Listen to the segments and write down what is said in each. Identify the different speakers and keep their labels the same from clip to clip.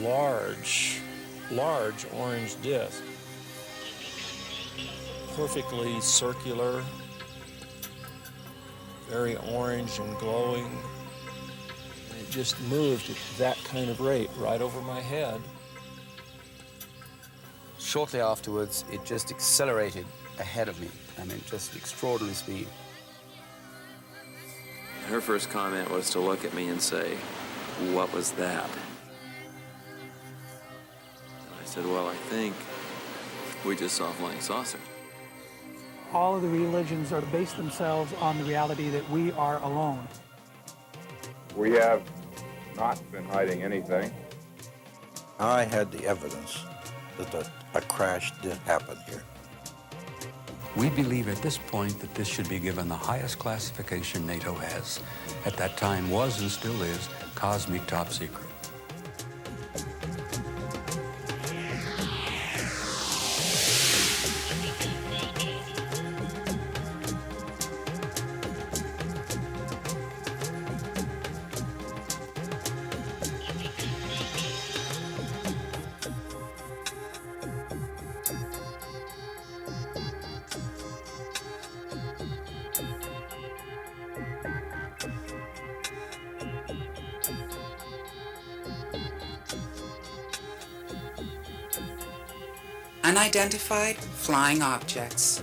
Speaker 1: large orange disc, perfectly circular, very orange and glowing. It just moved at that kind of rate right over my head.
Speaker 2: Shortly afterwards, it just accelerated ahead of me. I mean, just extraordinary speed.
Speaker 3: Her first comment was to look at me and say, "What was that?" I said, "Well, I think we just saw a flying saucer."
Speaker 4: All of the religions are to base themselves on the reality that we are alone.
Speaker 5: We have not been hiding anything.
Speaker 6: I had the evidence that a crash did happen here.
Speaker 7: We believe at this point that this should be given the highest classification NATO has. At that time was and still is cosmic top secret.
Speaker 8: Unidentified flying objects.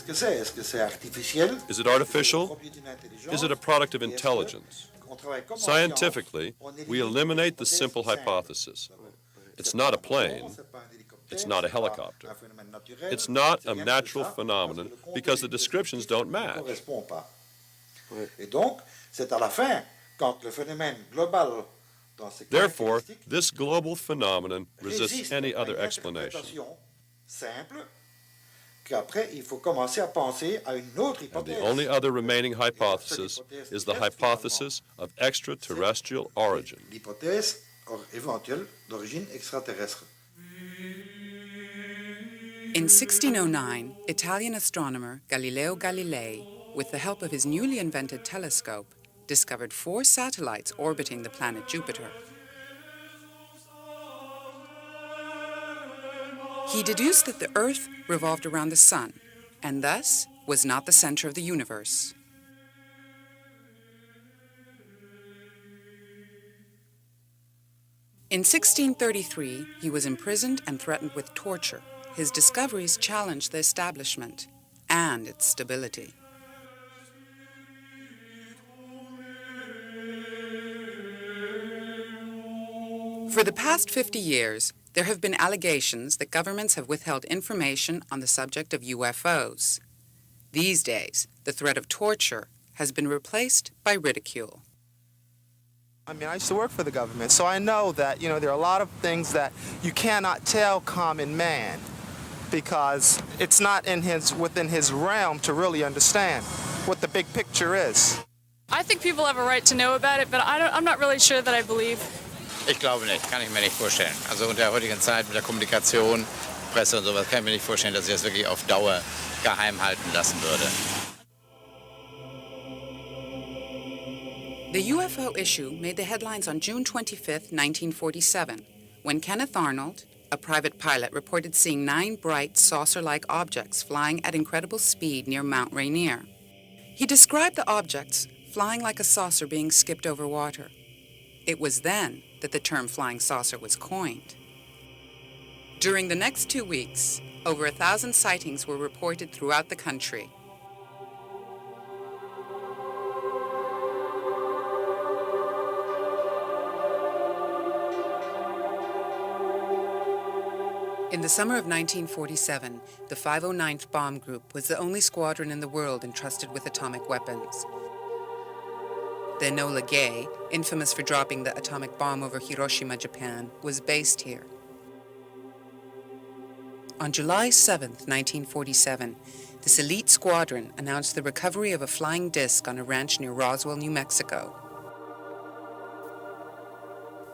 Speaker 9: Is it artificial? Is it a product of intelligence? Scientifically, we eliminate the simple hypothesis. It's not a plane. It's not a helicopter. It's not a natural phenomenon because the descriptions don't match. Therefore, this global phenomenon resists any other explanation. And the only other remaining hypothesis is the hypothesis of extraterrestrial origin.
Speaker 8: In 1609, Italian astronomer Galileo Galilei, with the help of his newly invented telescope, discovered 4 satellites orbiting the planet Jupiter. He deduced that the Earth revolved around the Sun, and thus was not the center of the universe. In 1633, he was imprisoned and threatened with torture. His discoveries challenged the establishment and its stability. For the past 50 years, there have been allegations that governments have withheld information on the subject of UFOs. These days, the threat of torture has been replaced by ridicule.
Speaker 10: I mean, I used to work for the government, so I know that, there are a lot of things that you cannot tell common man because it's not within his realm to really understand what the big picture is.
Speaker 11: I think people have a right to know about it, but I'm not really sure that I believe.
Speaker 12: Ich glaube nicht, kann ich mir nicht vorstellen. Also unter der heutigen Zeit mit der Kommunikation, Presse und sowas, kann ich mir nicht vorstellen, dass ich das wirklich auf Dauer geheim halten lassen würde.
Speaker 8: The UFO issue made the headlines on June 25, 1947, when Kenneth Arnold, a private pilot, reported seeing 9 bright saucer-like objects flying at incredible speed near Mount Rainier. He described the objects flying like a saucer being skipped over water. It was then that the term flying saucer was coined. During the next 2 weeks, over 1,000 sightings were reported throughout the country. In the summer of 1947, the 509th Bomb Group was the only squadron in the world entrusted with atomic weapons. The Enola Gay, infamous for dropping the atomic bomb over Hiroshima, Japan, was based here. On July 7, 1947, this elite squadron announced the recovery of a flying disc on a ranch near Roswell, New Mexico.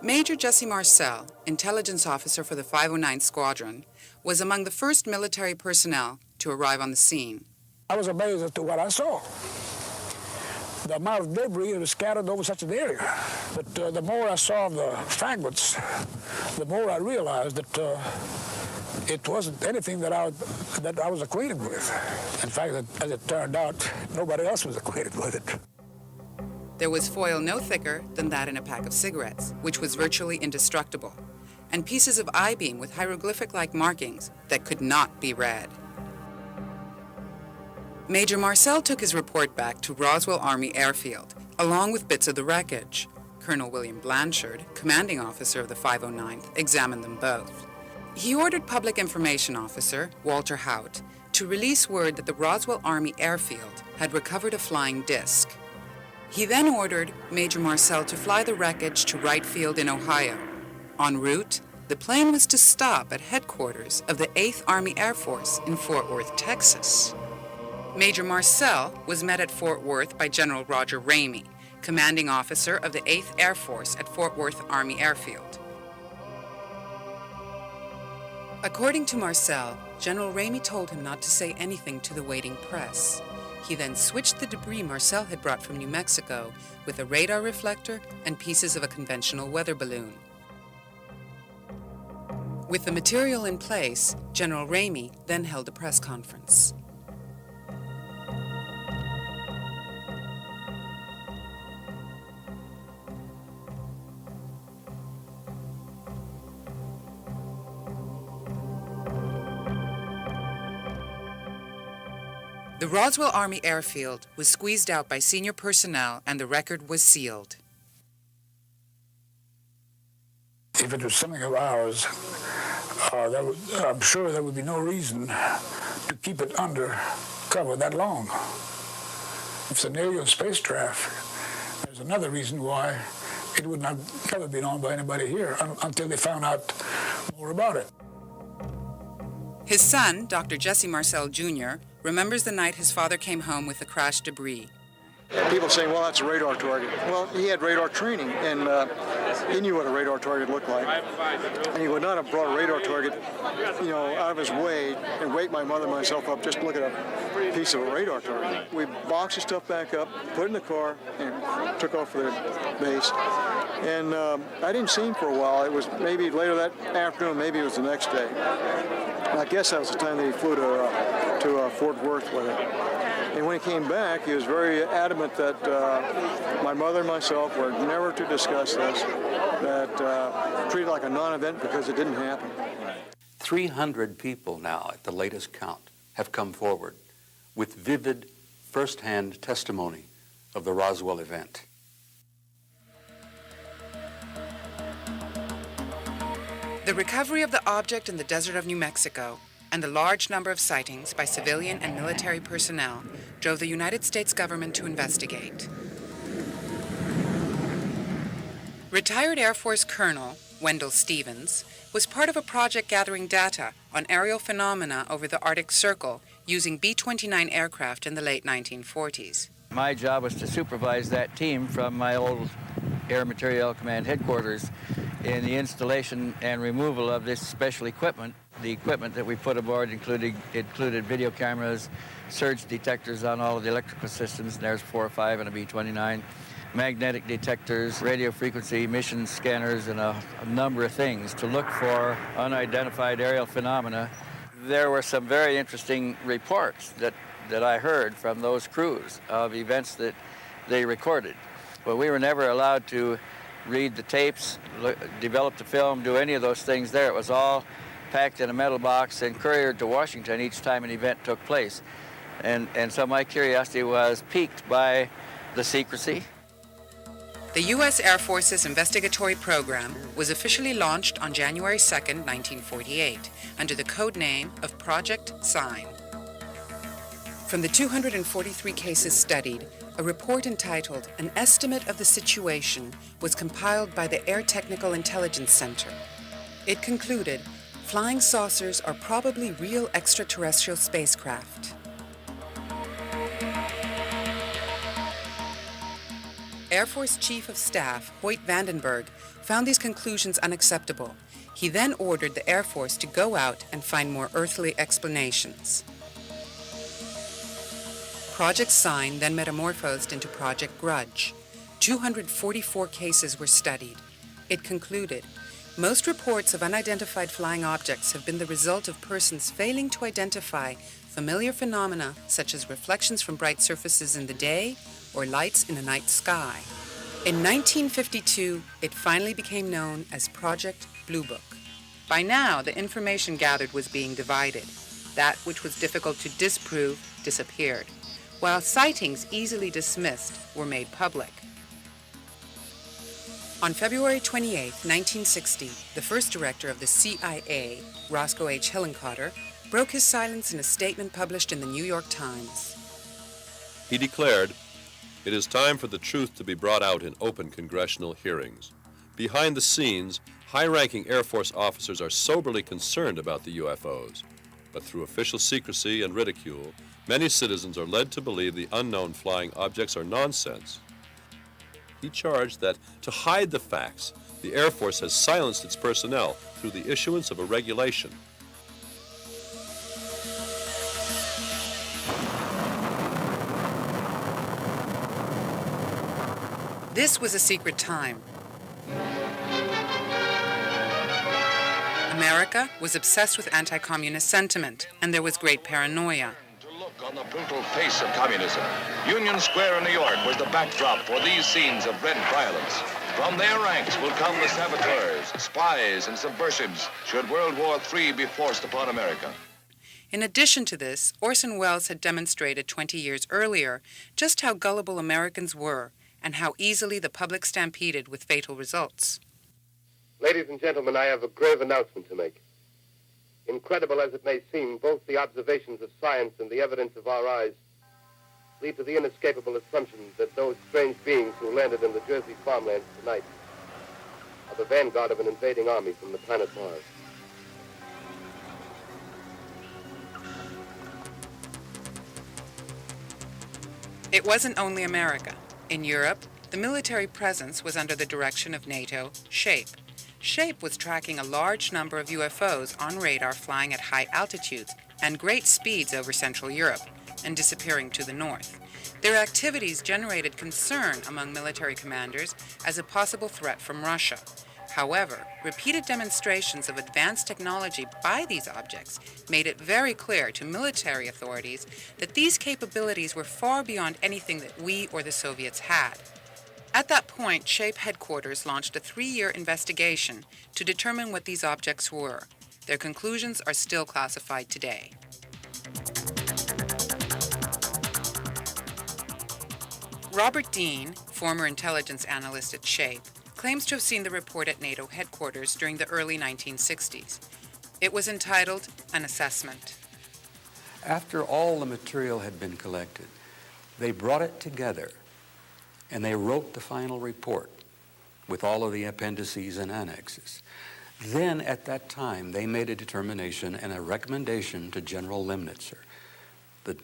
Speaker 8: Major Jesse Marcel, intelligence officer for the 509th Squadron, was among the first military personnel to arrive on the scene.
Speaker 13: I was amazed as to what I saw. the amount of debris that was scattered over such an area. But the more I saw the fragments, the more I realized that it wasn't anything that I was acquainted with. In fact, as it turned out, nobody else was acquainted with it.
Speaker 8: There was foil no thicker than that in a pack of cigarettes, which was virtually indestructible, and pieces of I-beam with hieroglyphic-like markings that could not be read. Major Marcel took his report back to Roswell Army Airfield, along with bits of the wreckage. Colonel William Blanchard, commanding officer of the 509th, examined them both. He ordered Public Information Officer Walter Haut to release word that the Roswell Army Airfield had recovered a flying disc. He then ordered Major Marcel to fly the wreckage to Wright Field in Ohio. En route, the plane was to stop at headquarters of the 8th Army Air Force in Fort Worth, Texas. Major Marcel was met at Fort Worth by General Roger Ramey, commanding officer of the 8th Air Force at Fort Worth Army Airfield. According to Marcel, General Ramey told him not to say anything to the waiting press. He then switched the debris Marcel had brought from New Mexico with a radar reflector and pieces of a conventional weather balloon. With the material in place, General Ramey then held a press conference. The Roswell Army Airfield was squeezed out by senior personnel and the record was sealed.
Speaker 13: If it was something of ours, I'm sure there would be no reason to keep it under cover that long. If it's an alien spacecraft, there's another reason why it would not never be known by anybody here until they found out more about it.
Speaker 8: His son, Dr. Jesse Marcel Jr., remembers the night his father came home with the crashed debris.
Speaker 14: People say, well, that's a radar target. Well, he had radar training, and he knew what a radar target looked like. And he would not have brought a radar target, out of his way and wake my mother and myself up just to look at a piece of a radar target. We boxed the stuff back up, put it in the car, and took off for the base. And I didn't see him for a while. It was maybe later that afternoon, maybe it was the next day. And I guess that was the time that he flew to Fort Worth with it. And when he came back, he was very adamant that my mother and myself were never to discuss this, that treated like a non-event because it didn't happen.
Speaker 7: 300 people now, at the latest count, have come forward with vivid, first-hand testimony of the Roswell event.
Speaker 8: The recovery of the object in the desert of New Mexico and the large number of sightings by civilian and military personnel drove the United States government to investigate. Retired Air Force Colonel Wendell Stevens was part of a project gathering data on aerial phenomena over the Arctic Circle using B-29 aircraft in the late 1940s.
Speaker 15: My job was to supervise that team from my old Air Materiel Command headquarters in the installation and removal of this special equipment. The equipment that we put aboard included video cameras, surge detectors on all of the electrical systems, and there's 4 or 5 and a B-29, magnetic detectors, radio frequency emission scanners, and a number of things to look for unidentified aerial phenomena. There were some very interesting reports that I heard from those crews of events that they recorded. But we were never allowed to read the tapes, develop the film, do any of those things there. It was all packed in a metal box and couriered to Washington each time an event took place. And so my curiosity was piqued by the secrecy.
Speaker 8: The U.S. Air Force's investigatory program was officially launched on January 2nd, 1948, under the code name of Project Sign. From the 243 cases studied, a report entitled An Estimate of the Situation was compiled by the Air Technical Intelligence Center. It concluded, flying saucers are probably real extraterrestrial spacecraft. Air Force Chief of Staff Hoyt Vandenberg found these conclusions unacceptable. He then ordered the Air Force to go out and find more earthly explanations. Project Sign then metamorphosed into Project Grudge. 244 cases were studied. It concluded, most reports of unidentified flying objects have been the result of persons failing to identify familiar phenomena such as reflections from bright surfaces in the day or lights in a night sky. In 1952, it finally became known as Project Blue Book. By now, the information gathered was being divided. That which was difficult to disprove disappeared, while sightings easily dismissed were made public. On February 28, 1960, the first director of the CIA, Roscoe H. Hillenkotter, broke his silence in a statement published in the New York Times.
Speaker 9: He declared, "It is time for the truth to be brought out in open congressional hearings. Behind the scenes, high-ranking Air Force officers are soberly concerned about the UFOs, but through official secrecy and ridicule, many citizens are led to believe the unknown flying objects are nonsense." He charged that to hide the facts, the Air Force has silenced its personnel through the issuance of a regulation.
Speaker 8: This was a secret time. America was obsessed with anti-communist sentiment, and there was great paranoia.
Speaker 16: On the brutal face of communism, Union Square in New York was the backdrop for these scenes of red violence. From their ranks will come the saboteurs, spies, and subversives should World War III be forced upon America.
Speaker 8: In addition to this, Orson Welles had demonstrated 20 years earlier just how gullible Americans were and how easily the public stampeded with fatal results.
Speaker 17: Ladies and gentlemen, I have a grave announcement to make. Incredible as it may seem, both the observations of science and the evidence of our eyes lead to the inescapable assumption that those strange beings who landed in the Jersey farmlands tonight are the vanguard of an invading army from the planet Mars.
Speaker 8: It wasn't only America. In Europe, the military presence was under the direction of NATO SHAPE. SHAPE was tracking a large number of UFOs on radar flying at high altitudes and great speeds over Central Europe and disappearing to the north. Their activities generated concern among military commanders as a possible threat from Russia. However, repeated demonstrations of advanced technology by these objects made it very clear to military authorities that these capabilities were far beyond anything that we or the Soviets had. At that point, SHAPE headquarters launched a 3-year investigation to determine what these objects were. Their conclusions are still classified today. Robert Dean, former intelligence analyst at SHAPE, claims to have seen the report at NATO headquarters during the early 1960s. It was entitled An Assessment.
Speaker 7: After all the material had been collected, they brought it together and they wrote the final report with all of the appendices and annexes. Then, at that time, they made a determination and a recommendation to General Lemnitzer, the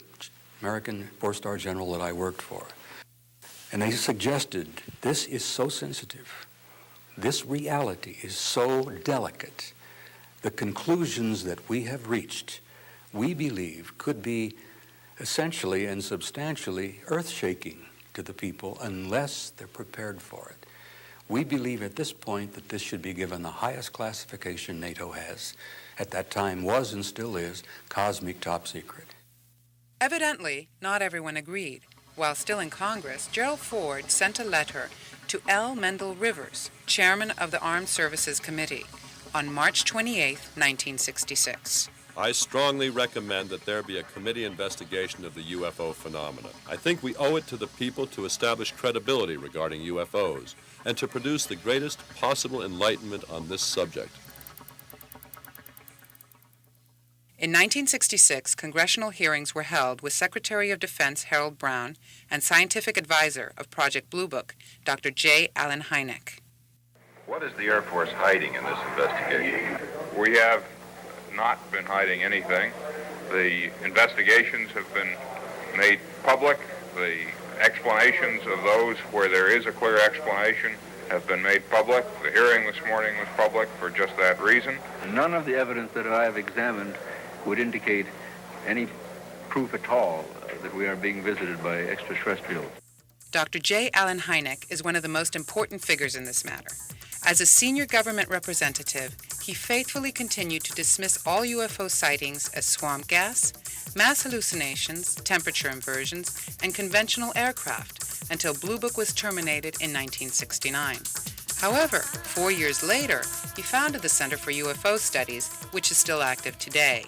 Speaker 7: American four-star general that I worked for. And they suggested, this is so sensitive, this reality is so delicate, the conclusions that we have reached, we believe, could be essentially and substantially earth-shaking to the people unless they're prepared for it. We believe at this point that this should be given the highest classification NATO has, at that time was and still is, cosmic top secret.
Speaker 8: Evidently, not everyone agreed. While still in Congress, Gerald Ford sent a letter to L. Mendel Rivers, chairman of the Armed Services Committee, on March 28, 1966.
Speaker 9: I strongly recommend that there be a committee investigation of the UFO phenomena. I think we owe it to the people to establish credibility regarding UFOs and to produce the greatest possible enlightenment on this subject.
Speaker 8: In 1966, congressional hearings were held with Secretary of Defense Harold Brown and scientific advisor of Project Blue Book, Dr. J. Allen Hynek.
Speaker 5: What is the Air Force hiding in this investigation? We have not been hiding anything. The investigations have been made public. The explanations of those where there is a clear explanation have been made public. The hearing this morning was public for just that reason.
Speaker 18: None of the evidence that I have examined would indicate any proof at all that we are being visited by extraterrestrials.
Speaker 8: Dr. J. Allen Hynek is one of the most important figures in this matter. As a senior government representative, he faithfully continued to dismiss all UFO sightings as swamp gas, mass hallucinations, temperature inversions, and conventional aircraft until Blue Book was terminated in 1969. However, 4 years later, he founded the Center for UFO Studies, which is still active today.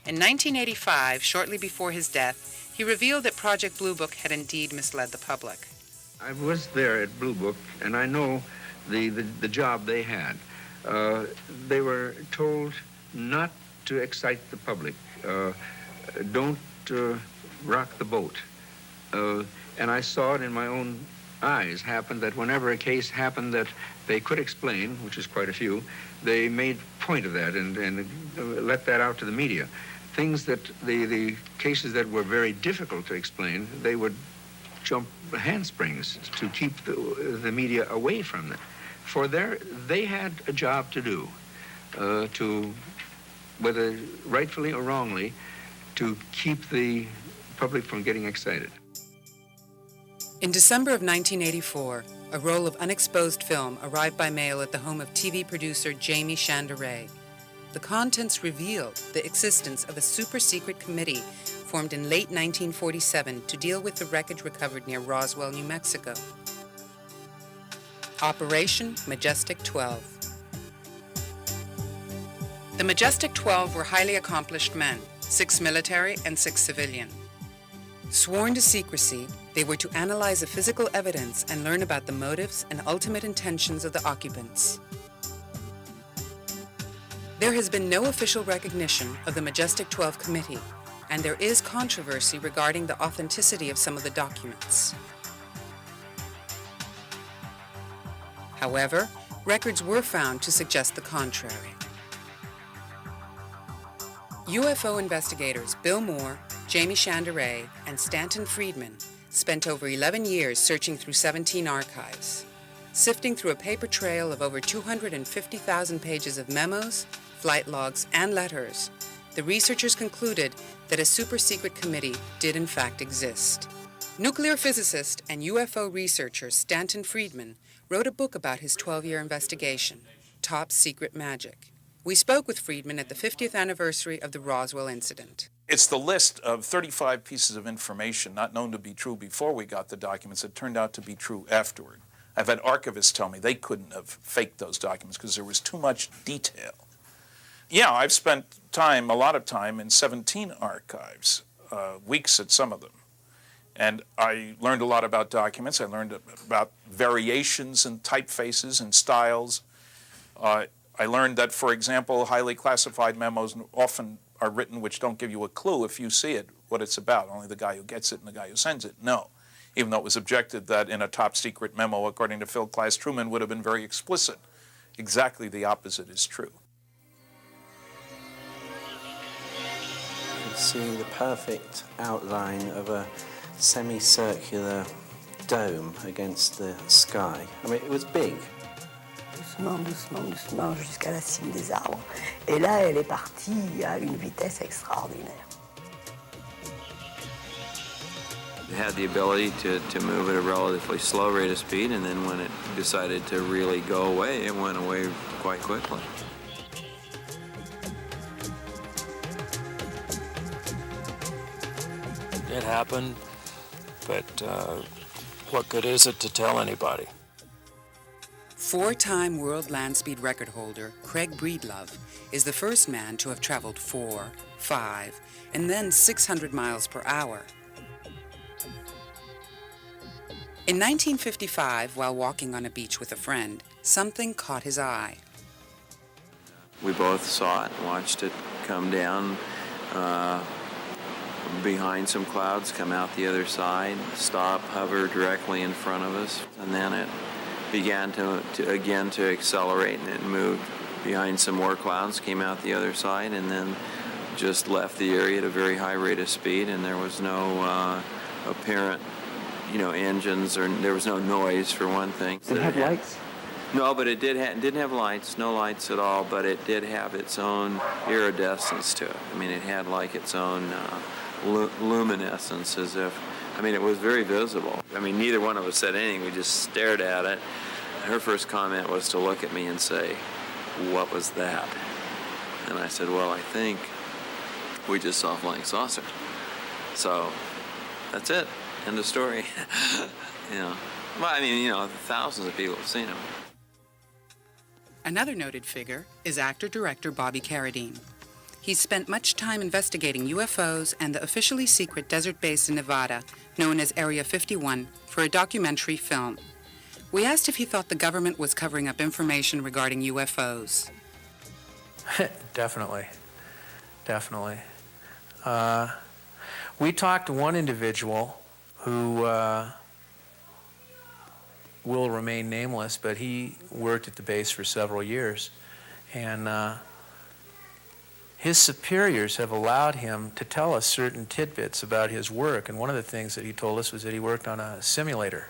Speaker 8: In 1985, shortly before his death, he revealed that Project Blue Book had indeed misled the public.
Speaker 18: I was there at Blue Book, and I know the job they had. They were told not to excite the public. Don't rock the boat. And I saw it in my own eyes happen that whenever a case happened that they could explain, which is quite a few, they made point of that and let that out to the media. Things that the cases that were very difficult to explain, they would jump handsprings to keep the media away from them. For they had a job to do, to, whether rightfully or wrongly, to keep the public from getting excited.
Speaker 8: In December of 1984, a roll of unexposed film arrived by mail at the home of TV producer Jamie Chanderay. The contents revealed the existence of a super-secret committee formed in late 1947 to deal with the wreckage recovered near Roswell, New Mexico. Operation Majestic 12. The Majestic 12 were highly accomplished men, 6 military and 6 civilian. Sworn to secrecy, they were to analyze the physical evidence and learn about the motives and ultimate intentions of the occupants. There has been no official recognition of the Majestic 12 Committee, and there is controversy regarding the authenticity of some of the documents. However, records were found to suggest the contrary. UFO investigators Bill Moore, Jamie Chanderay, and Stanton Friedman spent over 11 years searching through 17 archives. Sifting through a paper trail of over 250,000 pages of memos, flight logs, and letters, the researchers concluded that a super-secret committee did in fact exist. Nuclear physicist and UFO researcher Stanton Friedman wrote a book about his 12-year investigation, Top Secret Magic. We spoke with Friedman at the 50th anniversary of the Roswell incident.
Speaker 19: It's the list of 35 pieces of information not known to be true before we got the documents that turned out to be true afterward. I've had archivists tell me they couldn't have faked those documents because there was too much detail. Yeah, I've spent a lot of time in 17 archives, weeks at some of them. And I learned a lot about documents. I learned about variations in typefaces and styles. I learned that, for example, highly classified memos often are written which don't give you a clue if you see it, what it's about. Only the guy who gets it and the guy who sends it know. Even though it was objected that in a top secret memo, according to Phil Class Truman, would have been very explicit. Exactly the opposite is true.
Speaker 20: You can see the perfect outline of a semicircular dome against the sky. I mean, it was big.
Speaker 21: Doucement, doucement, doucement, jusqu'à la cime des arbres. Et là, elle est partie à une vitesse extraordinaire.
Speaker 3: It had the ability to move at a relatively slow rate of speed, and then when it decided to really go away, it went away quite quickly.
Speaker 1: It happened, but what good is it to tell anybody?
Speaker 8: 4-time world land speed record holder Craig Breedlove is the first man to have traveled 4, 5, and then 600 miles per hour. In 1955, while walking on a beach with a friend, something caught his eye.
Speaker 3: We both saw it, watched it come down behind some clouds, come out the other side, stop, hover directly in front of us, and then it began to accelerate, and it moved behind some more clouds, came out the other side, and then just left the area at a very high rate of speed, and there was no apparent, engines, or there was no noise for one thing.
Speaker 21: Did it have lights?
Speaker 3: No, but it didn't have lights, no lights at all, but it did have its own iridescence to it. I mean, it had like its own luminescence, as if, I mean, it was very visible. I mean, neither one of us said anything. We just stared at it. Her first comment was to look at me and say, "What was that?" And I said, "Well, I think we just saw a flying saucer." So that's it. End of story. You know. Well, I mean, you know, thousands of people have seen them.
Speaker 8: Another noted figure is actor-director Bobby Carradine. He's spent much time investigating UFOs and the officially secret desert base in Nevada, known as Area 51, for a documentary film. We asked if he thought the government was covering up information regarding UFOs.
Speaker 2: Definitely. We talked to one individual who will remain nameless, but he worked at the base for several years. And his superiors have allowed him to tell us certain tidbits about his work. And one of the things that he told us was that he worked on a simulator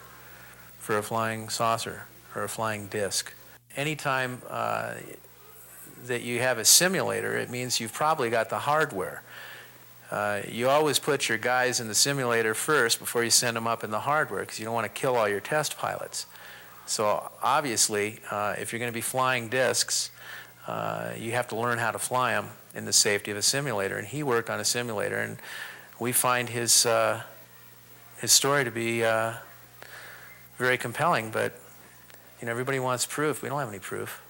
Speaker 2: for a flying saucer or a flying disc. Anytime that you have a simulator, it means you've probably got the hardware. You always put your guys in the simulator first before you send them up in the hardware, because you don't want to kill all your test pilots. So obviously, if you're going to be flying discs, you have to learn how to fly them in the safety of a simulator. And he worked on a simulator, and we find his story to be very compelling. But you know, everybody wants proof. We don't have any proof.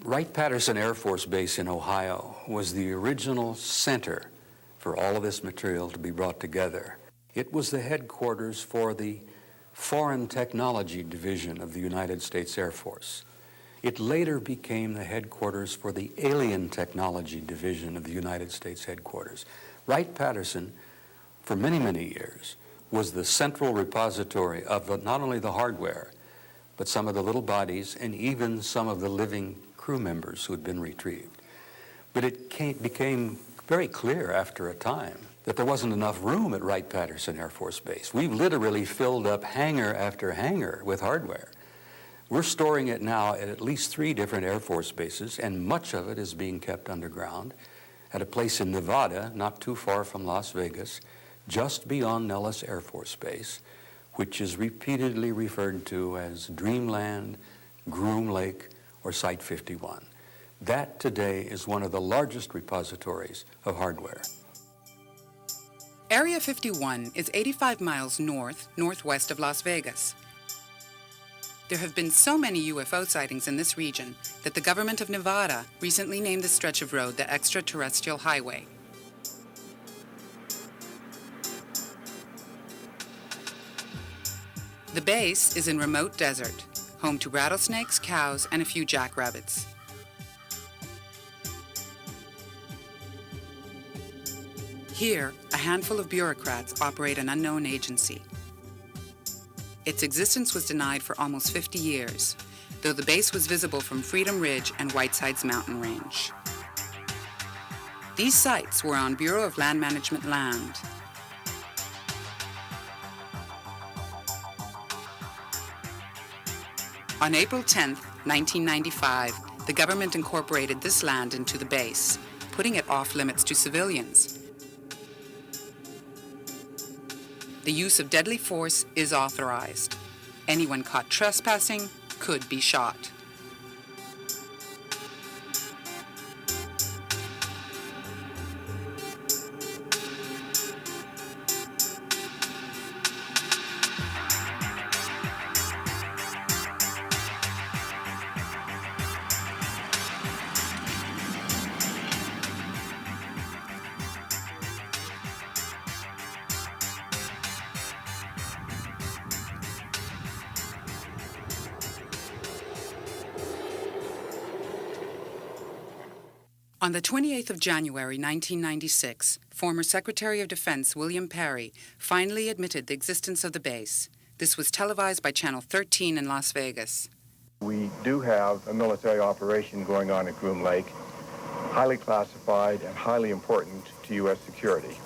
Speaker 7: Wright-Patterson Air Force Base in Ohio was the original center for all of this material to be brought together. It was the headquarters for the Foreign Technology Division of the United States Air Force. It later became the headquarters for the Alien Technology Division of the United States headquarters. Wright-Patterson, for many, many years, was the central repository of not only the hardware, but some of the little bodies and even some of the living crew members who had been retrieved. But it became very clear after a time that there wasn't enough room at Wright-Patterson Air Force Base. We've literally filled up hangar after hangar with hardware. We're storing it now at least 3 different Air Force bases, and much of it is being kept underground at a place in Nevada, not too far from Las Vegas, just beyond Nellis Air Force Base, which is repeatedly referred to as Dreamland, Groom Lake, or Site 51. That today is one of the largest repositories of hardware.
Speaker 8: Area 51 is 85 miles northwest of Las Vegas. There have been so many UFO sightings in this region that the government of Nevada recently named the stretch of road the Extraterrestrial Highway. The base is in remote desert, home to rattlesnakes, cows, and a few jackrabbits. Here, a handful of bureaucrats operate an unknown agency. Its existence was denied for almost 50 years, though the base was visible from Freedom Ridge and Whiteside's mountain range. These sites were on Bureau of Land Management land. On April 10, 1995, the government incorporated this land into the base, putting it off limits to civilians. The use of deadly force is authorized. Anyone caught trespassing could be shot. On the 28th of January, 1996, former Secretary of Defense William Perry finally admitted the existence of the base. This was televised by Channel 13 in Las Vegas.
Speaker 22: We do have a military operation going on at Groom Lake, highly classified and highly important to U.S. security.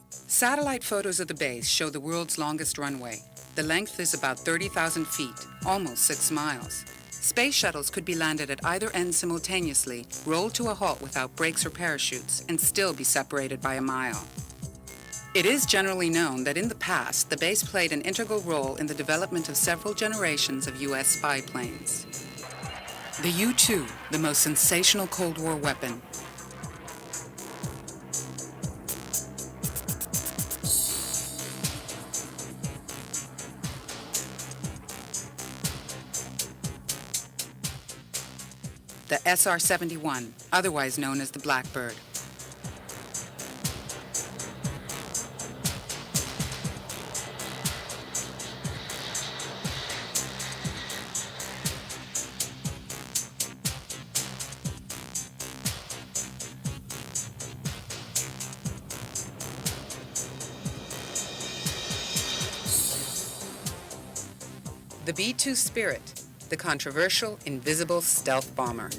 Speaker 8: Satellite photos of the base show the world's longest runway. The length is about 30,000 feet, almost 6 miles. Space shuttles could be landed at either end simultaneously, rolled to a halt without brakes or parachutes, and still be separated by a mile. It is generally known that in the past, the base played an integral role in the development of several generations of U.S. spy planes. The U-2, the most sensational Cold War weapon. The SR-71, otherwise known as the Blackbird. The B-2 Spirit, the controversial invisible stealth bomber.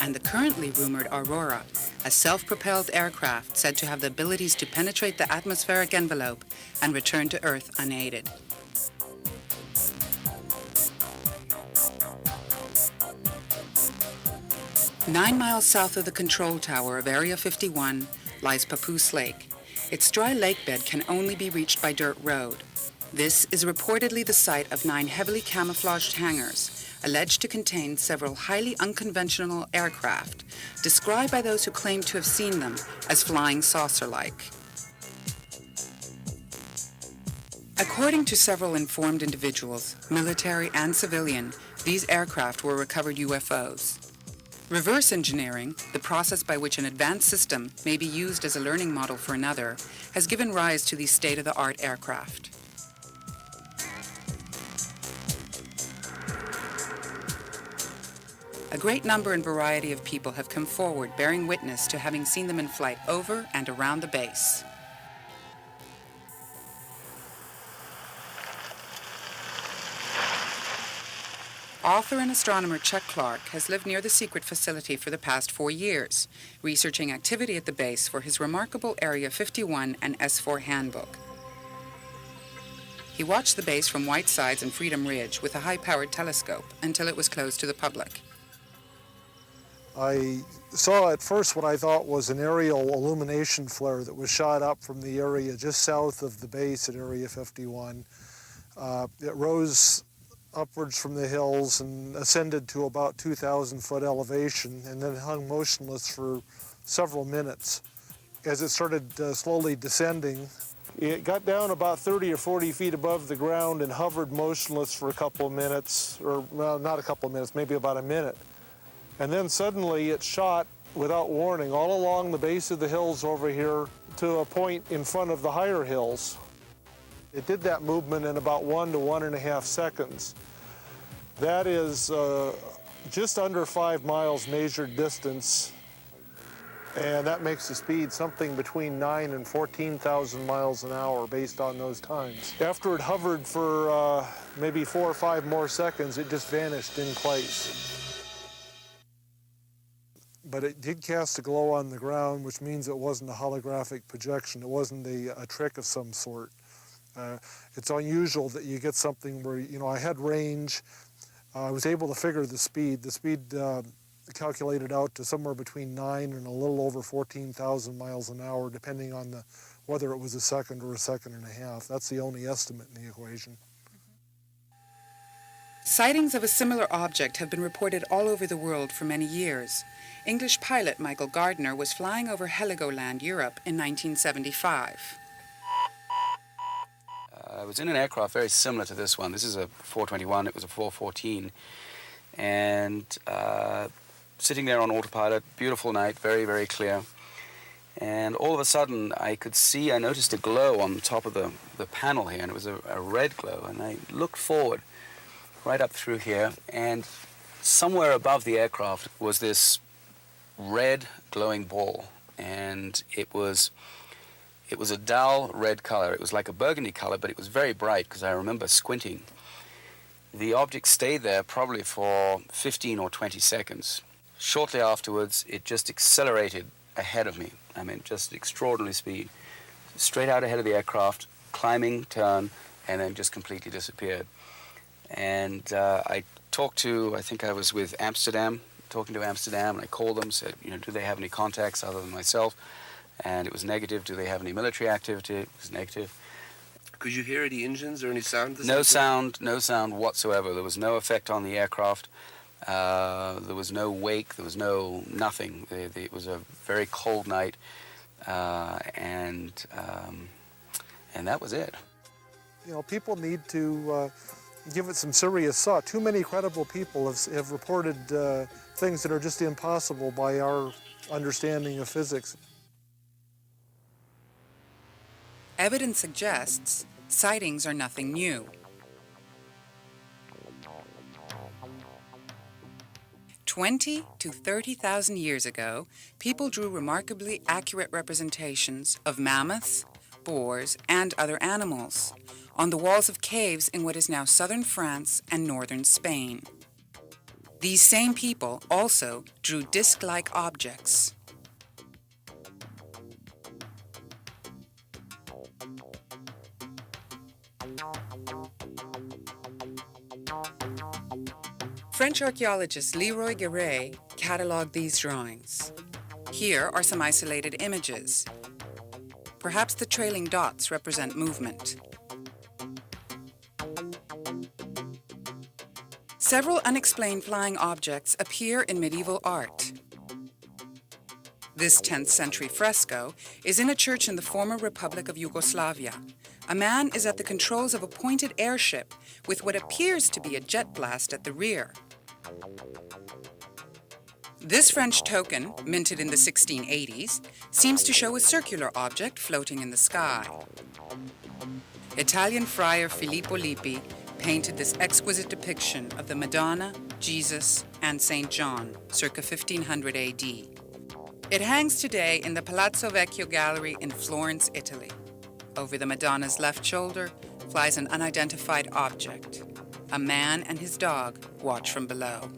Speaker 8: And the currently rumored Aurora, a self-propelled aircraft said to have the abilities to penetrate the atmospheric envelope and return to Earth unaided. Nine miles south of the control tower of Area 51 lies Papoose Lake. Its dry lake bed can only be reached by dirt road. This is reportedly the site of 9 heavily camouflaged hangars, alleged to contain several highly unconventional aircraft, described by those who claim to have seen them as flying saucer-like. According to several informed individuals, military and civilian, these aircraft were recovered UFOs. Reverse engineering, the process by which an advanced system may be used as a learning model for another, has given rise to these state-of-the-art aircraft. A great number and variety of people have come forward bearing witness to having seen them in flight over and around the base. Author and astronomer Chuck Clark has lived near the secret facility for the past 4 years, researching activity at the base for his remarkable Area 51 and S4 handbook. He watched the base from Whitesides and Freedom Ridge with a high-powered telescope until it was closed to the public.
Speaker 4: I saw at first what I thought was an aerial illumination flare that was shot up from the area just south of the base at Area 51. It rose upwards from the hills and ascended to about 2,000-foot elevation and then hung motionless for several minutes. As it started slowly descending, it got down about 30 or 40 feet above the ground and hovered motionless for a couple of minutes, or well, not a couple of minutes, maybe about a minute. And then suddenly it shot without warning all along the base of the hills over here to a point in front of the higher hills. It did that movement in about 1 to 1.5 seconds. That is just under 5 miles measured distance, and that makes the speed something between 9 and 14,000 miles an hour based on those times. After it hovered for maybe 4 or 5 more seconds, it just vanished in place. But it did cast a glow on the ground, which means it wasn't a holographic projection. It wasn't a trick of some sort. It's unusual that you get something where, you know, I had range. I was able to figure the speed. The speed calculated out to somewhere between 9 and a little over 14,000 miles an hour, depending on whether it was a second or a second and a half. That's the only estimate in the equation.
Speaker 8: Sightings of a similar object have been reported all over the world for many years. English pilot Michael Gardner was flying over Heligoland, Europe in 1975.
Speaker 6: I was in an aircraft very similar to this one. This is a 421, it was a 414. And sitting there on autopilot, beautiful night, very, very clear. And all of a sudden, I noticed a glow on the top of the panel here, and it was a red glow. And I looked forward, right up through here, and somewhere above the aircraft was this red glowing ball, and it was a dull red color. It was like a burgundy color, but it was very bright because I remember squinting. The object stayed there probably for 15 or 20 seconds. Shortly afterwards, it just accelerated ahead of me. I mean, just extraordinary speed. Straight out ahead of the aircraft, climbing, turn, and then just completely disappeared. And I talked to, I think I was with Amsterdam, talking to Amsterdam, and I called them, said, do they have any contacts other than myself? And it was negative. Do they have any military activity? It was negative.
Speaker 10: Could you hear any engines or any sound?
Speaker 6: No sound whatsoever. There was no effect on the aircraft. There was no wake. There was nothing. It was a very cold night, and that was it.
Speaker 4: People need to give it some serious thought. Too many credible people have reported things that are just impossible by our understanding of physics.
Speaker 8: Evidence suggests sightings are nothing new. 20 to 30,000 years ago, people drew remarkably accurate representations of mammoths, boars, and other animals on the walls of caves in what is now southern France and northern Spain. These same people also drew disc-like objects. French archaeologist Leroy Guéret cataloged these drawings. Here are some isolated images. Perhaps the trailing dots represent movement. Several unexplained flying objects appear in medieval art. This 10th century fresco is in a church in the former Republic of Yugoslavia. A man is at the controls of a pointed airship with what appears to be a jet blast at the rear. This French token, minted in the 1680s, seems to show a circular object floating in the sky. Italian friar Filippo Lippi painted this exquisite depiction of the Madonna, Jesus, and St. John, circa 1500 AD. It hangs today in the Palazzo Vecchio Gallery in Florence, Italy. Over the Madonna's left shoulder flies an unidentified object. A man and his dog watch from below.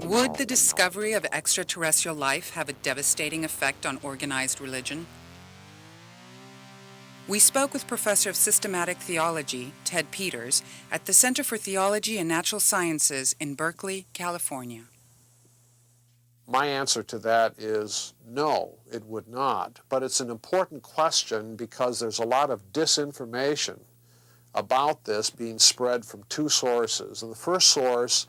Speaker 8: Would the discovery of extraterrestrial life have a devastating effect on organized religion? We spoke with Professor of Systematic Theology, Ted Peters, at the Center for Theology and Natural Sciences in Berkeley, California.
Speaker 11: My answer to that is no, it would not. But it's an important question because there's a lot of disinformation about this being spread from two sources. And the first source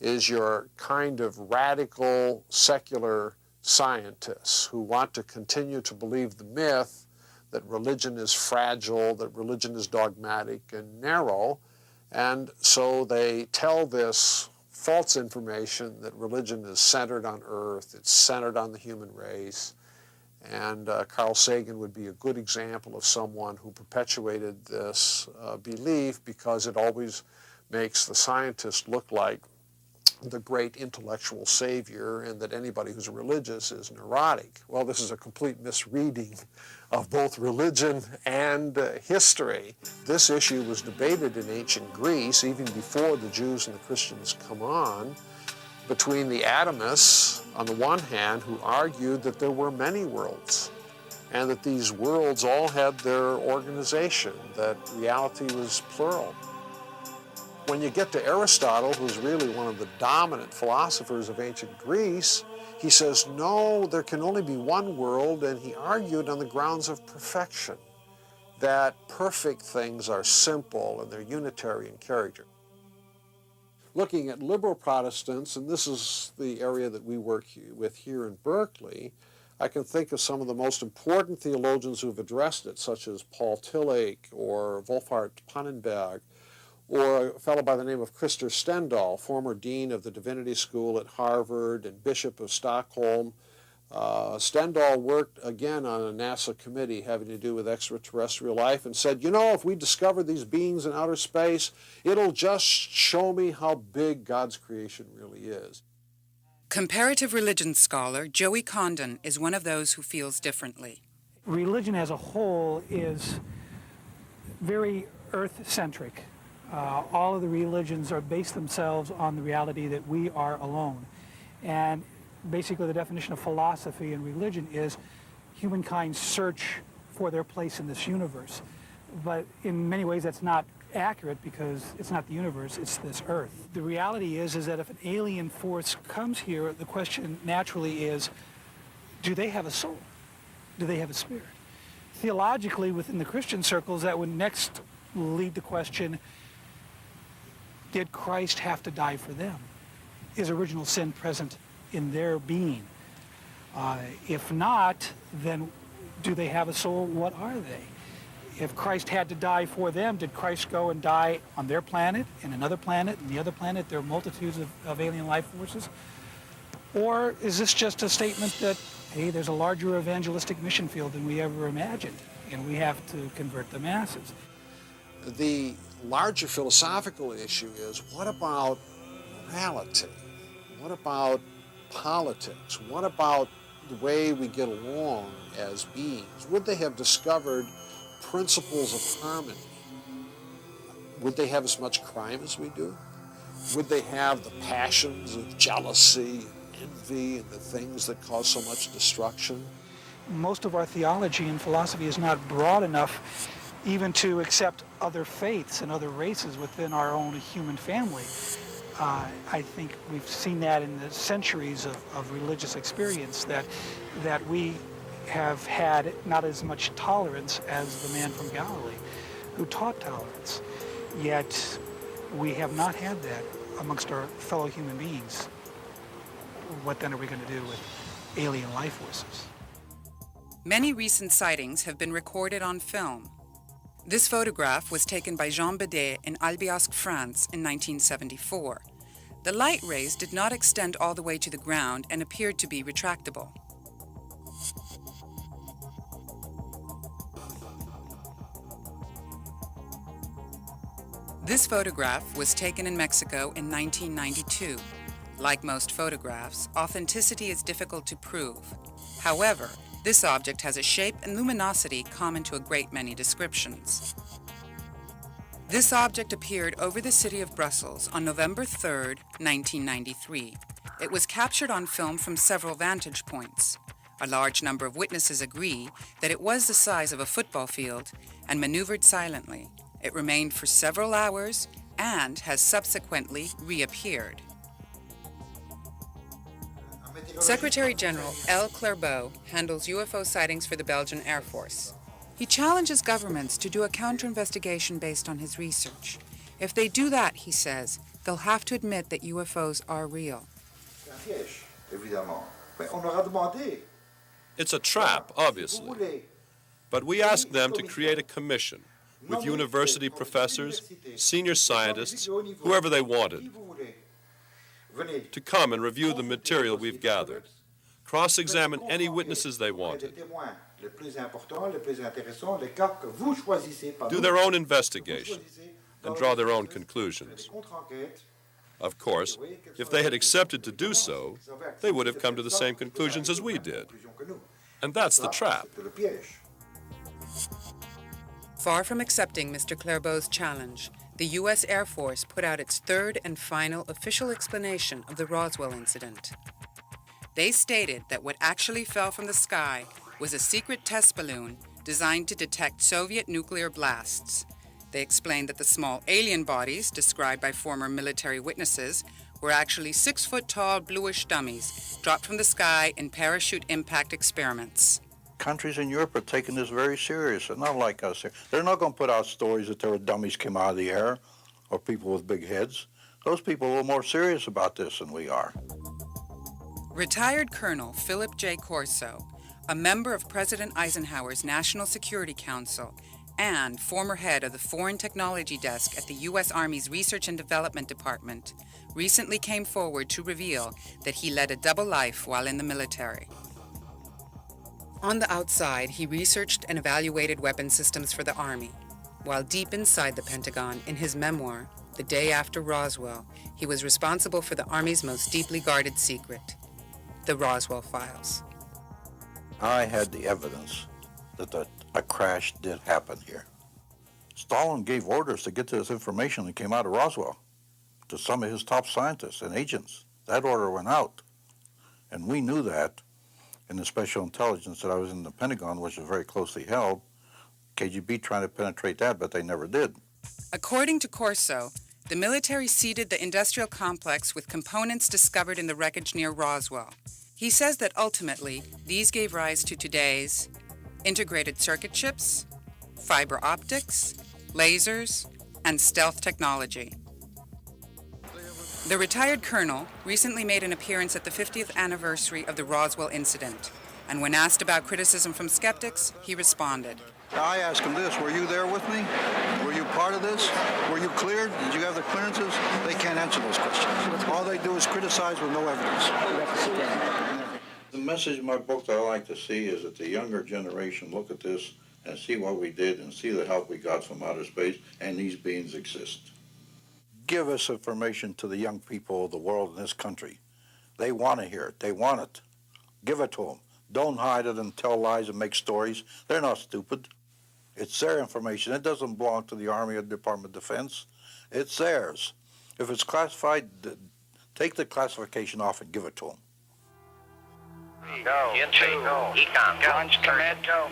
Speaker 11: is your kind of radical secular scientists who want to continue to believe the myth that religion is fragile, that religion is dogmatic and narrow, and so they tell this false information that religion is centered on earth, it's centered on the human race, and Carl Sagan would be a good example of someone who perpetuated this belief because it always makes the scientist look like the great intellectual savior and that anybody who's religious is neurotic. Well, this is a complete misreading of both religion and history. This issue was debated in ancient Greece, even before the Jews and the Christians come on, between the atomists, on the one hand, who argued that there were many worlds, and that these worlds all had their organization, that reality was plural. When you get to Aristotle, who's really one of the dominant philosophers of ancient Greece, he says, no, there can only be one world, and he argued on the grounds of perfection, that perfect things are simple and they're unitary in character. Looking at liberal Protestants, and this is the area that we work with here in Berkeley, I can think of some of the most important theologians who have addressed it, such as Paul Tillich or Wolfhart Pannenberg, or a fellow by the name of Christer Stendahl, former dean of the Divinity School at Harvard and Bishop of Stockholm. Stendahl worked again on a NASA committee having to do with extraterrestrial life and said, you know, if we discover these beings in outer space, it'll just show me how big God's creation really is.
Speaker 8: Comparative religion scholar Joey Condon is one of those who feels differently.
Speaker 12: Religion as a whole is very earth-centric. All of the religions are based themselves on the reality that we are alone. And basically the definition of philosophy and religion is humankind's search for their place in this universe. But in many ways that's not accurate because it's not the universe, it's this earth. The reality is that if an alien force comes here, the question naturally is, do they have a soul? Do they have a spirit? Theologically, within the Christian circles, that would next lead the question, did Christ have to die for them? Is original sin present in their being? If not, then do they have a soul? What are they? If Christ had to die for them, did Christ go and die on their planet, in another planet, in the other planet? There are multitudes of alien life forces. Or is this just a statement that, hey, there's a larger evangelistic mission field than we ever imagined, and we have to convert the masses?
Speaker 11: The larger philosophical issue is, what about morality? What about politics? What about the way we get along as beings? Would they have discovered principles of harmony? Would they have as much crime as we do? Would they have the passions of jealousy, envy, and the things that cause so much destruction?
Speaker 12: Most of our theology and philosophy is not broad enough even to accept other faiths and other races within our own human family. I think we've seen that in the centuries of religious experience, that we have had not as much tolerance as the man from Galilee who taught tolerance. Yet we have not had that amongst our fellow human beings. What then are we going to do with alien life forces?
Speaker 8: Many recent sightings have been recorded on film. This photograph was taken by Jean Bedet in Albiosque, France in 1974. The light rays did not extend all the way to the ground and appeared to be retractable. This photograph was taken in Mexico in 1992. Like most photographs, authenticity is difficult to prove. However, this object has a shape and luminosity common to a great many descriptions. This object appeared over the city of Brussels on November 3, 1993. It was captured on film from several vantage points. A large number of witnesses agree that it was the size of a football field and maneuvered silently. It remained for several hours and has subsequently reappeared. Secretary General L. Clerbeau handles UFO sightings for the Belgian Air Force. He challenges governments to do a counter-investigation based on his research. If they do that, he says, they'll have to admit that UFOs are real.
Speaker 9: It's a trap, obviously. But we asked them to create a commission with university professors, senior scientists, whoever they wanted, to come and review the material we've gathered, cross-examine any witnesses they wanted, do their own investigation, and draw their own conclusions. Of course, if they had accepted to do so, they would have come to the same conclusions as we did. And that's the trap.
Speaker 8: Far from accepting Mr. Clerbeau's challenge, the U.S. Air Force put out its third and final official explanation of the Roswell incident. They stated that what actually fell from the sky was a secret test balloon designed to detect Soviet nuclear blasts. They explained that the small alien bodies, described by former military witnesses, were actually 6-foot-tall bluish dummies dropped from the sky in parachute impact experiments.
Speaker 13: Countries in Europe are taking this very serious. They're not like us. They're not going to put out stories that there were dummies came out of the air or people with big heads. Those people are more serious about this than we are.
Speaker 8: Retired Colonel Philip J. Corso, a member of President Eisenhower's National Security Council and former head of the Foreign Technology Desk at the U.S. Army's Research and Development Department, recently came forward to reveal that he led a double life while in the military. On the outside, he researched and evaluated weapon systems for the Army, while deep inside the Pentagon, in his memoir, The Day After Roswell, he was responsible for the Army's most deeply guarded secret, the Roswell Files.
Speaker 13: I had the evidence that a crash did happen here. Stalin gave orders to get this information that came out of Roswell to some of his top scientists and agents. That order went out. And we knew that in the special intelligence that I was in the Pentagon, which was very closely held. KGB trying to penetrate that, but they never did.
Speaker 8: According to Corso, the military seeded the industrial complex with components discovered in the wreckage near Roswell. He says that ultimately, these gave rise to today's integrated circuit chips, fiber optics, lasers, and stealth technology. The retired colonel recently made an appearance at the 50th anniversary of the Roswell incident, and when asked about criticism from skeptics, he responded.
Speaker 13: Now I asked him this, were you there with me? Were you part of this? Were you cleared? Did you have the clearances? They can't answer those questions. All they do is criticize with no evidence. The message in my book that I like to see is that the younger generation look at this and see what we did and see the help we got from outer space, and these beings exist. Give us information to the young people of the world in this country. They want to hear it. They want it. Give it to them. Don't hide it and tell lies and make stories. They're not stupid. It's their information. It doesn't belong to the Army or the Department of Defense. It's theirs. If it's classified, take the classification off and give it to them.
Speaker 14: Go. Into. Go. Econ. Go. Launch commit. Go.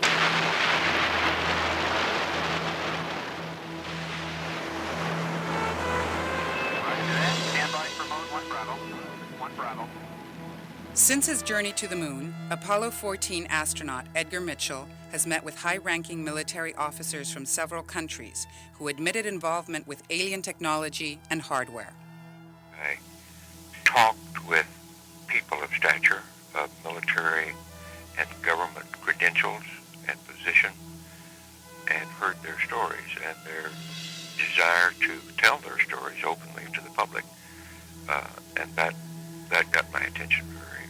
Speaker 14: Stand by for mode 1 Bravo. 1 Bravo.
Speaker 8: Since his journey to the moon, Apollo 14 astronaut Edgar Mitchell has met with high-ranking military officers from several countries who admitted involvement with alien technology and hardware.
Speaker 15: I talked with people of stature, of military and government credentials and position, and heard their stories and their desire to tell their stories openly to the public, and that got my attention very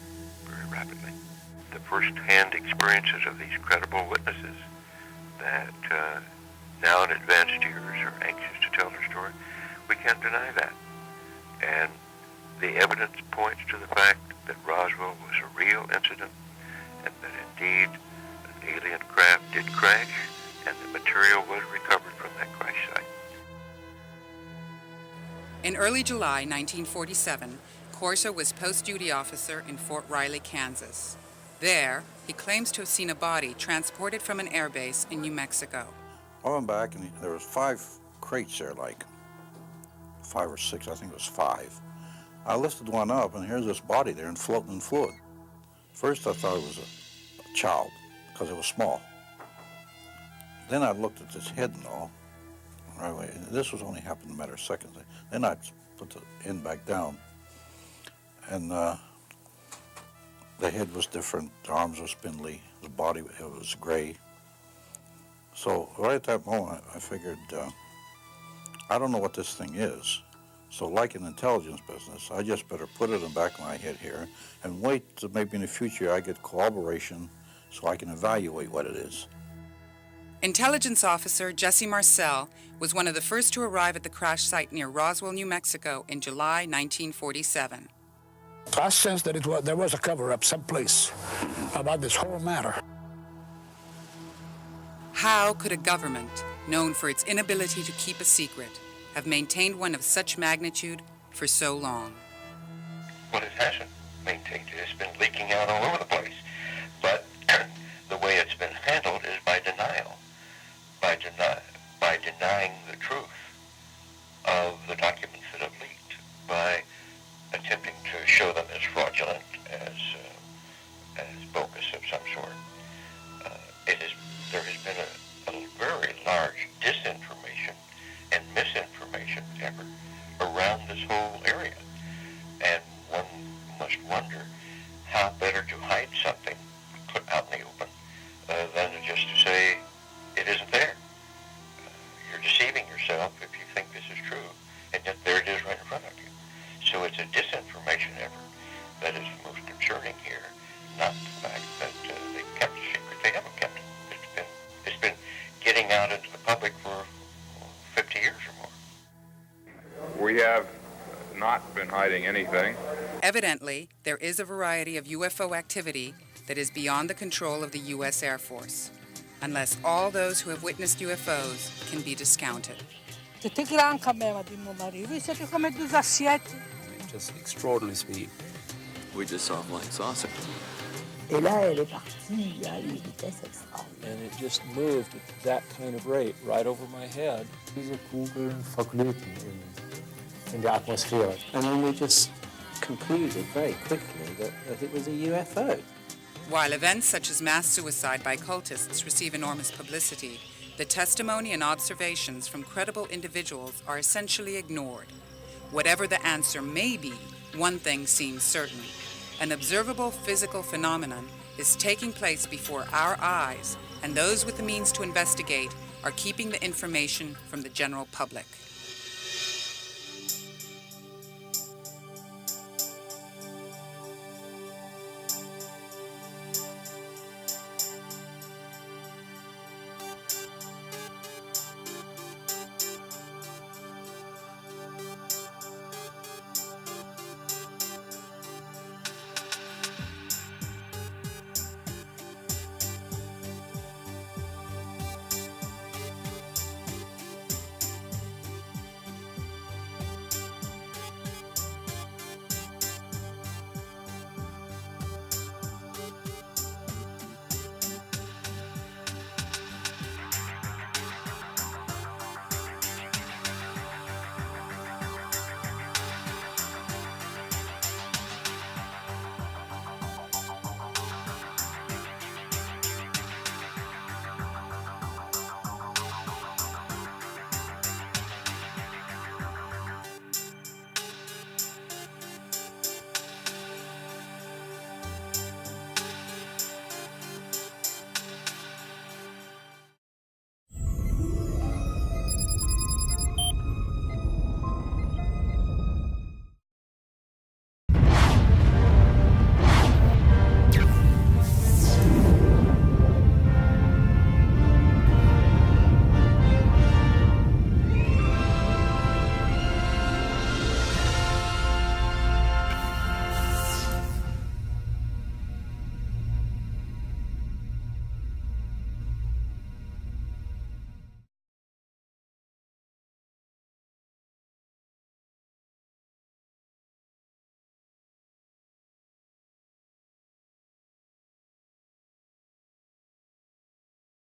Speaker 15: rapidly. The first-hand experiences of these credible witnesses that now in advanced years are anxious to tell their story, we can't deny that. And the evidence points to the fact that Roswell was a real incident and that indeed an alien craft did crash and the material was recovered from that crash site.
Speaker 8: In early July 1947, Corso was post-duty officer in Fort Riley, Kansas. There, he claims to have seen a body transported from an airbase in New Mexico.
Speaker 13: I went back and there was 5 crates there, like 5 or 6, I think it was 5. I lifted one up and here's this body there and floating in fluid. First I thought it was a child because it was small. Then I looked at this head and all. Right away. This was only happened in a matter of seconds. Then I put the end back down and the head was different, the arms were spindly, the body it was gray. So right at that moment I figured, I don't know what this thing is. So like in intelligence business, I just better put it in the back of my head here and wait till maybe in the future I get corroboration so I can evaluate what it is.
Speaker 8: Intelligence officer Jesse Marcel was one of the first to arrive at the crash site near Roswell, New Mexico in July 1947.
Speaker 23: I sensed that there was a cover-up someplace about this whole matter.
Speaker 8: How could a government, known for its inability to keep a secret, have maintained one of such magnitude for so long?
Speaker 15: Well, it hasn't maintained it. It's been leaking out all over the place. But the way it's been handled is by denial, by denying the truth of the documents that have leaked, by attempting to show them as fraudulent, as bogus of some sort. There has been a very large disinformation and misinformation effort around this whole area. And one must wonder how better to hide something put out in the open than just to say it isn't there. effort. That is most concerning here, not the fact that they kept it secret. They haven't kept it. It's been getting out into the public for 50 years or more.
Speaker 5: We have not been hiding anything.
Speaker 8: Evidently, there is a variety of UFO activity that is beyond the control of the U.S. Air Force, unless all those who have witnessed UFOs can be discounted.
Speaker 6: Just extraordinary speed.
Speaker 3: We just saw a flying saucer.
Speaker 21: Et là, elle est partie à une vitesse extraordinaire.
Speaker 1: And it just moved at that kind of rate right over my head.
Speaker 16: Diese Kugeln verglühten in der Atmosphäre.
Speaker 20: And then we just concluded very quickly that it was a UFO.
Speaker 8: While events such as mass suicide by cultists receive enormous publicity, the testimony and observations from credible individuals are essentially ignored. Whatever the answer may be, one thing seems certain. An observable physical phenomenon is taking place before our eyes, and those with the means to investigate are keeping the information from the general public.